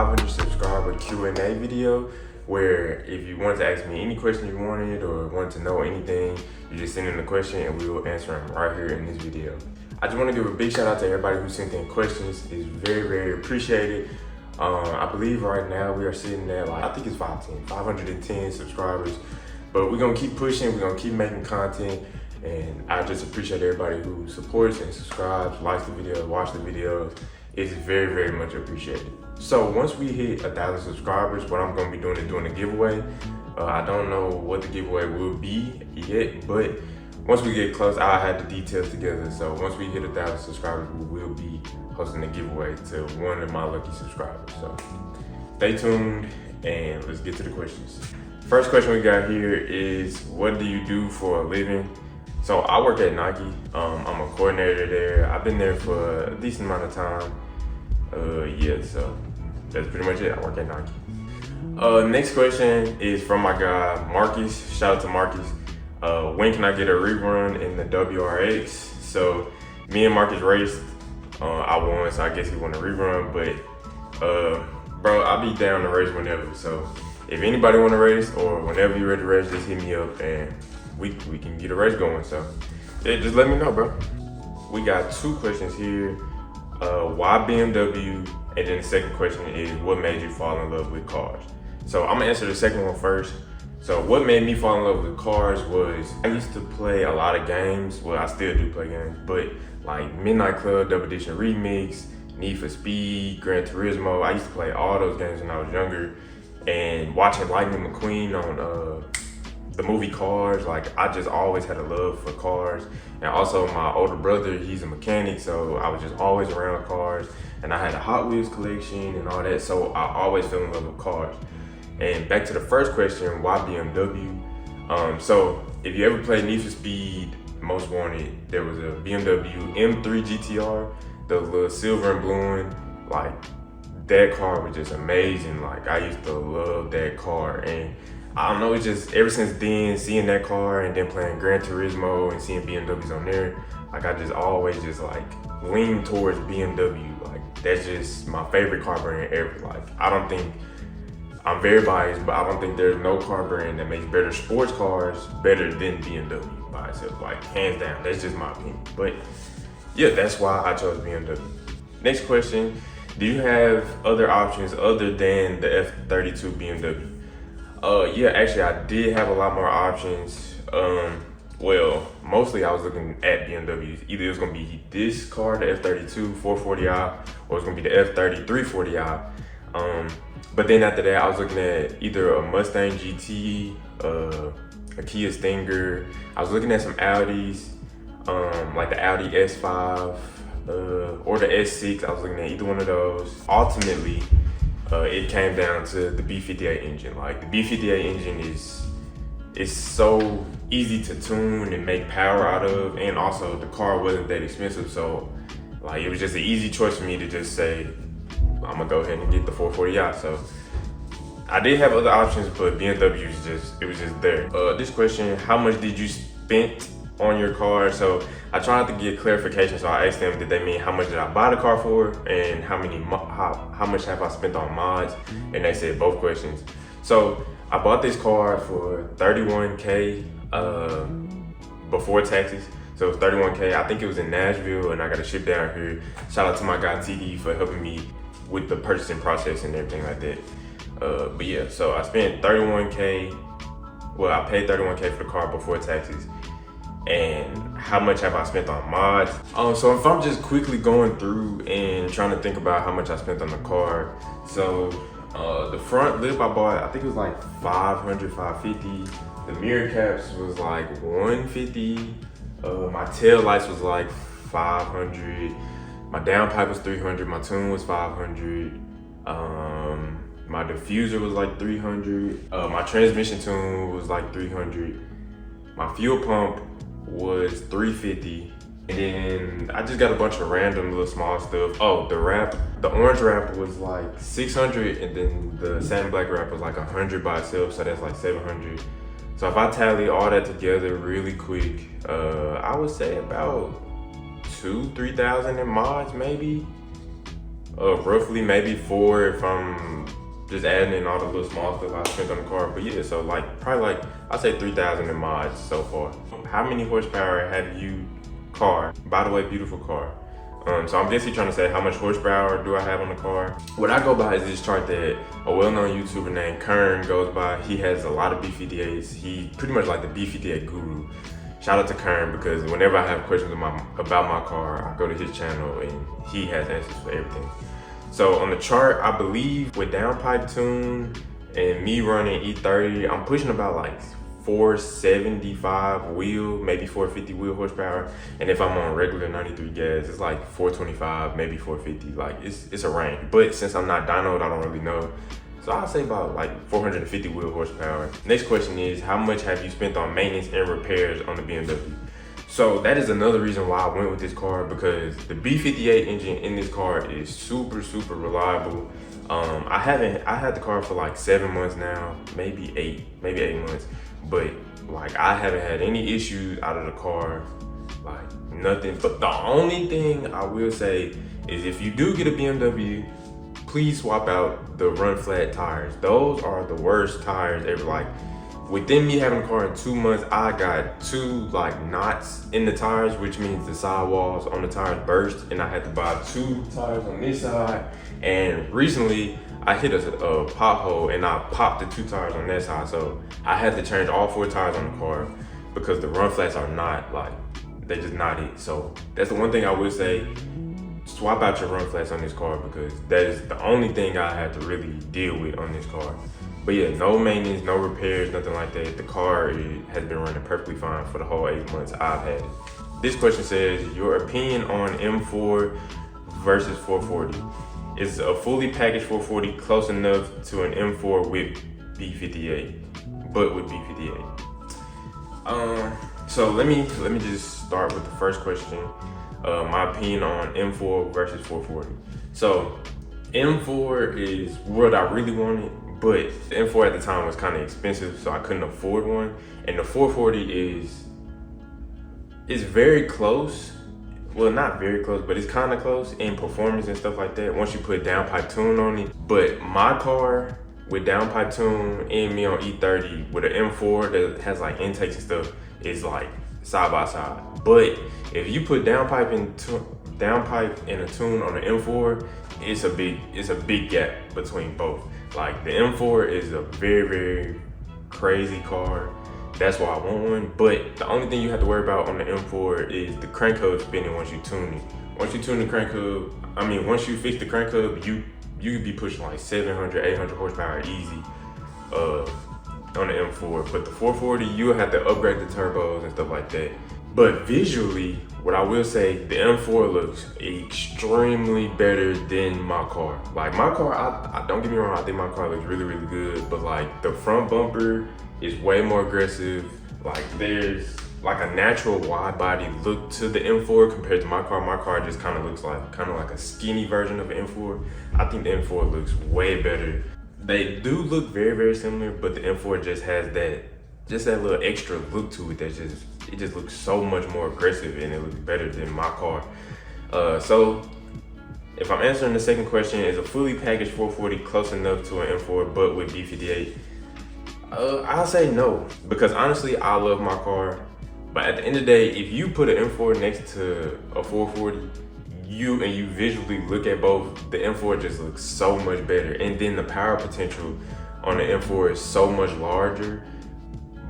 500 subscriber Q&A video where if you wanted to ask me any question you wanted or wanted to know anything, you just send in the question and we will answer them right here in this video. I just want to give a big shout out to everybody who sent in questions. It's very, very appreciated. I believe right now we are sitting at I think it's 510 subscribers, but we're gonna keep pushing, we're gonna keep making content, and I just appreciate everybody who supports and subscribes, likes the videos, watch the videos. It's very, very much appreciated. So once we hit 1,000 subscribers, what I'm gonna be doing is doing a giveaway. I don't know what the giveaway will be yet, but once we get close, I'll have the details together. So once we hit 1,000 subscribers, we will be hosting a giveaway to one of my lucky subscribers. So stay tuned and let's get to the questions. First question we got here is, what do you do for a living? So I work at Nike. I'm a coordinator there. I've been there for a decent amount of time. Yeah, so that's pretty much it. I work at Nike. Next question is from my guy, Marcus. Shout out to Marcus. When can I get a rerun in the WRX? So me and Marcus raced. I won, so I guess he won a rerun, but bro, I'll be down to race whenever. So if anybody want to race or whenever you're ready to race, just hit me up and we can get a race going. So yeah, just let me know, bro. We got two questions here. Why BMW? And then the second question is, what made you fall in love with cars? So I'm gonna answer the second one first. So what made me fall in love with cars was I used to play a lot of games. Well, I still do play games, but like Midnight Club, Double Edition Remix, Need for Speed, Gran Turismo. I used to play all those games when I was younger. And watching Lightning McQueen on the movie Cars, like I just always had a love for cars. And also my older brother, he's a mechanic, so I was just always around cars. And I had a Hot Wheels collection and all that, so I always fell in love with cars. And back to the first question, why BMW? So if you ever played Need for Speed Most Wanted, there was a BMW M3 GTR, the little silver and blue one. Like that car was just amazing. Like I used to love that car, and I don't know, it's just ever since then, seeing that car and then playing Gran Turismo and seeing BMWs on there, like I just always just like lean towards BMW. Like that's just my favorite car brand ever. Like I don't think, I'm very biased, but I don't think there's no car brand that makes better sports cars better than BMW by itself. Like hands down, that's just my opinion. But yeah, that's why I chose BMW. Next question, do you have other options other than the F32 BMW? Yeah, actually I did have a lot more options. Well, mostly I was looking at BMWs. Either it was gonna be this car, the F32 440i, or it's gonna be the F30 340i. But then after that, I was looking at either a Mustang GT, a Kia Stinger. I was looking at some Audis, like the Audi S5 or the S6. I was looking at either one of those. Ultimately, it came down to the B58 engine. Like the B58 engine is so easy to tune and make power out of, and also the car wasn't that expensive. So like it was just an easy choice for me to just say, I'm gonna go ahead and get the 440i. So I did have other options, but BMW was just there. This question, how much did you spend on your car? So I tried to get clarification. So I asked them, did they mean how much did I buy the car for, and how much have I spent on mods? And they said both questions. So I bought this car for $31K before taxes. So it was $31K. I think it was in Nashville, and I got it shipped down here. Shout out to my guy TD for helping me with the purchasing process and everything like that. But yeah, so I spent $31K. Well, I paid $31K for the car before taxes. And how much have I spent on mods? So if I'm just quickly going through and trying to think about how much I spent on the car. So the front lip I bought, I think it was like $500, $550. The mirror caps was like $150. My tail lights was like $500. My downpipe was $300. My tune was $500. My diffuser was like $300. My transmission tune was like $300. My fuel pump was $350. And then I just got a bunch of random little small stuff. Oh, the orange wrap was like $600, and then the satin black wrap was like $100 by itself, so that's like $700. So if I tally all that together really quick, I would say about $2,000-3,000 in mods maybe. Roughly maybe 4 if I'm just adding in all the little small stuff I spent on the car. But yeah, so like probably like I'd say 3,000 in mods so far. How many horsepower have you car? By the way, beautiful car. So I'm guessing trying to say how much horsepower do I have on the car. What I go by is this chart that a well-known YouTuber named Kern goes by. He has a lot of B58s. He pretty much like the B58 guru. Shout out to Kern, because whenever I have questions about my car, I go to his channel and he has answers for everything. So on the chart, I believe with downpipe tune and me running E30, I'm pushing about like 475 wheel, maybe 450 wheel horsepower. And if I'm on regular 93 gas, it's like 425, maybe 450. Like it's a range. But since I'm not dynoed, I don't really know. So I'll say about like 450 wheel horsepower. Next question is, how much have you spent on maintenance and repairs on the BMW? So that is another reason why I went with this car, because the B58 engine in this car is super, super reliable. I had the car for like 7 months now, maybe eight months. But like I haven't had any issues out of the car, like nothing. But the only thing I will say is, if you do get a BMW, please swap out the run flat tires. Those are the worst tires ever. Like within me having a car in 2 months, I got 2 like knots in the tires, which means the sidewalls on the tires burst, and I had to buy 2 tires on this side. And recently I hit a pothole and I popped the 2 tires on that side. So I had to change all 4 tires on the car because the run flats are not like, they just not it. So that's the one thing I would say. Swap out your run flats on this car, because that is the only thing I had to really deal with on this car. But yeah, no maintenance, no repairs, nothing like that. The car has been running perfectly fine for the whole 8 months I've had it. This question says, your opinion on M4 versus 440. Is a fully packaged 440 close enough to an M4 with B58, but with B58? So let me just start with the first question. My opinion on M4 versus 440. So M4 is what I really wanted, but the M4 at the time was kind of expensive, so I couldn't afford one. And the 440 is very close. Well, not very close, but it's kind of close in performance and stuff like that once you put downpipe tune on it. But my car with downpipe tune and me on E30 with an M4 that has like intakes and stuff is like side by side. But if you put downpipe and a tune on the M4, it's a big gap between both. Like the M4 is a very, very crazy car. That's why I want one. But the only thing you have to worry about on the M4 is the crank hub spinning once you tune it. Once you tune the crank hub, once you fix the crank hub, you could be pushing like 700, 800 horsepower easy on the M4. But the 440, you'll have to upgrade the turbos and stuff like that. But visually, what I will say, the M4 looks extremely better than my car. Like my car, I don't get me wrong, I think my car looks really, really good. But like the front bumper is way more aggressive. Like there's like a natural wide body look to the M4 compared to my car. My car just kind of looks like a skinny version of an M4. I think the M4 looks way better. They do look very, very similar, but the M4 just has that little extra look to it it just looks so much more aggressive, and it looks better than my car. So if I'm answering the second question, is a fully packaged 440 close enough to an M4 but with B58? I'll say no, because honestly, I love my car. But at the end of the day, if you put an M4 next to a 440, you visually look at both, the M4 just looks so much better. And then the power potential on the M4 is so much larger.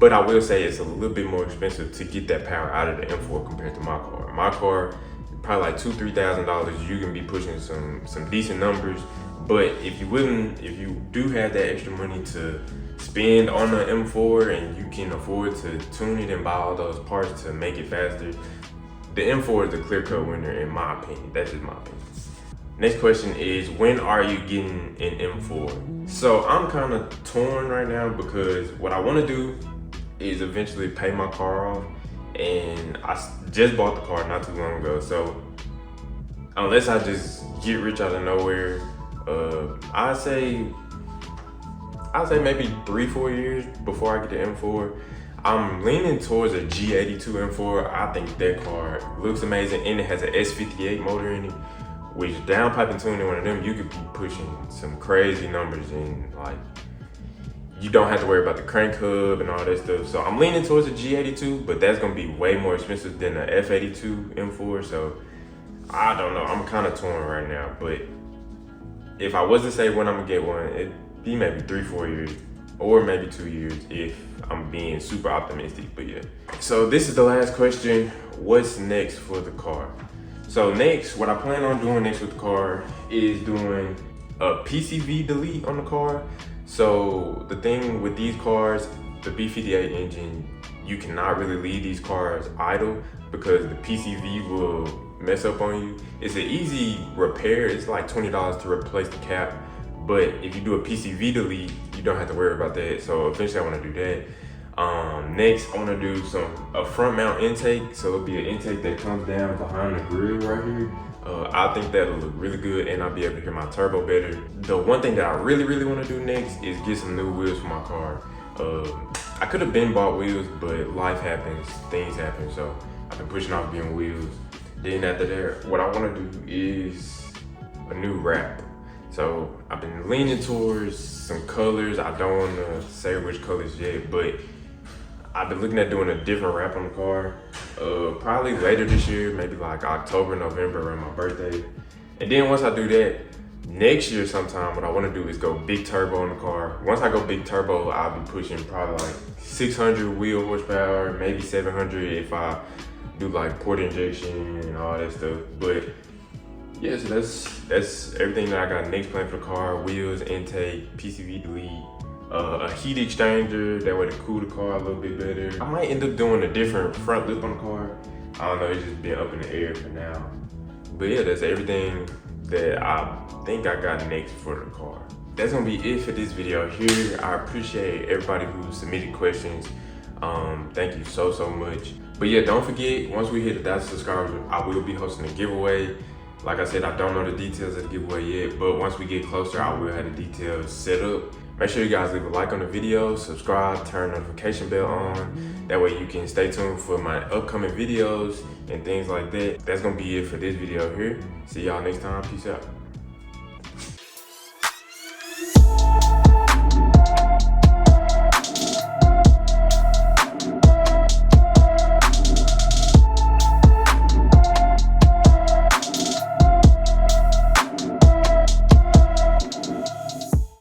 But I will say it's a little bit more expensive to get that power out of the M4 compared to my car. My car, probably like $2,000, $3,000, you can be pushing some decent numbers. But if you do have that extra money to spend on the M4 and you can afford to tune it and buy all those parts to make it faster, the M4 is a clear-cut winner in my opinion. That's just my opinion. Next question is, when are you getting an M4? So I'm kind of torn right now, because what I want to do is eventually pay my car off, and I just bought the car not too long ago. So unless I just get rich out of nowhere, I'd say maybe 3-4 years before I get the M4. I'm leaning towards a G82 M4. I think that car looks amazing, and it has an S58 motor in it, which downpipe and tuning one of them, you could be pushing some crazy numbers, and like you don't have to worry about the crank hub and all that stuff. So I'm leaning towards a G82, but that's gonna be way more expensive than the F82 M4. So I don't know, I'm kind of torn right now. But if I was to say when I'm gonna get one, it'd be maybe 3-4 years, or maybe 2 years if I'm being super optimistic. But yeah, so this is the last question. What's next for the car? So next, what I plan on doing next with the car is doing a PCV delete on the car. So the thing with these cars, the B58 engine, you cannot really leave these cars idle because the PCV will mess up on you. It's an easy repair. It's like $20 to replace the cap. But if you do a PCV delete, you don't have to worry about that. So eventually I want to do that. Next, I want to do a front mount intake. So it'll be an intake that comes down behind the grill right here. I think that'll look really good, and I'll be able to hear my turbo better. The one thing that I really want to do next is get some new wheels for my car. I could have been bought wheels, but life happens, things happen. So I've been pushing off getting wheels. Then after that, what I want to do is a new wrap. So I've been leaning towards some colors. I don't want to say which colors yet, but I've been looking at doing a different wrap on the car. Probably later this year, maybe like October, November, around my birthday. And then once I do that, next year sometime, what I want to do is go big turbo on the car. Once I go big turbo, I'll be pushing probably like 600 wheel horsepower, maybe 700 if I do like port injection and all that stuff. But yeah, so that's everything that I got next plan for the car. Wheels, intake, PCV delete, a heat exchanger, that way to cool the car a little bit better. I might end up doing a different front lip on the car. I don't know, it's just been up in the air for now. But yeah, that's everything that I think I got next for the car. That's gonna be it for this video here. I appreciate everybody who submitted questions. Thank you so much. But yeah, don't forget, once we hit 1,000 subscribers, I will be hosting a giveaway. Like I said, I don't know the details of the giveaway yet, but once we get closer, I will have the details set up. Make sure you guys leave a like on the video, subscribe, turn notification bell on. That way you can stay tuned for my upcoming videos and things like that. That's gonna be it for this video here. See y'all next time. Peace out.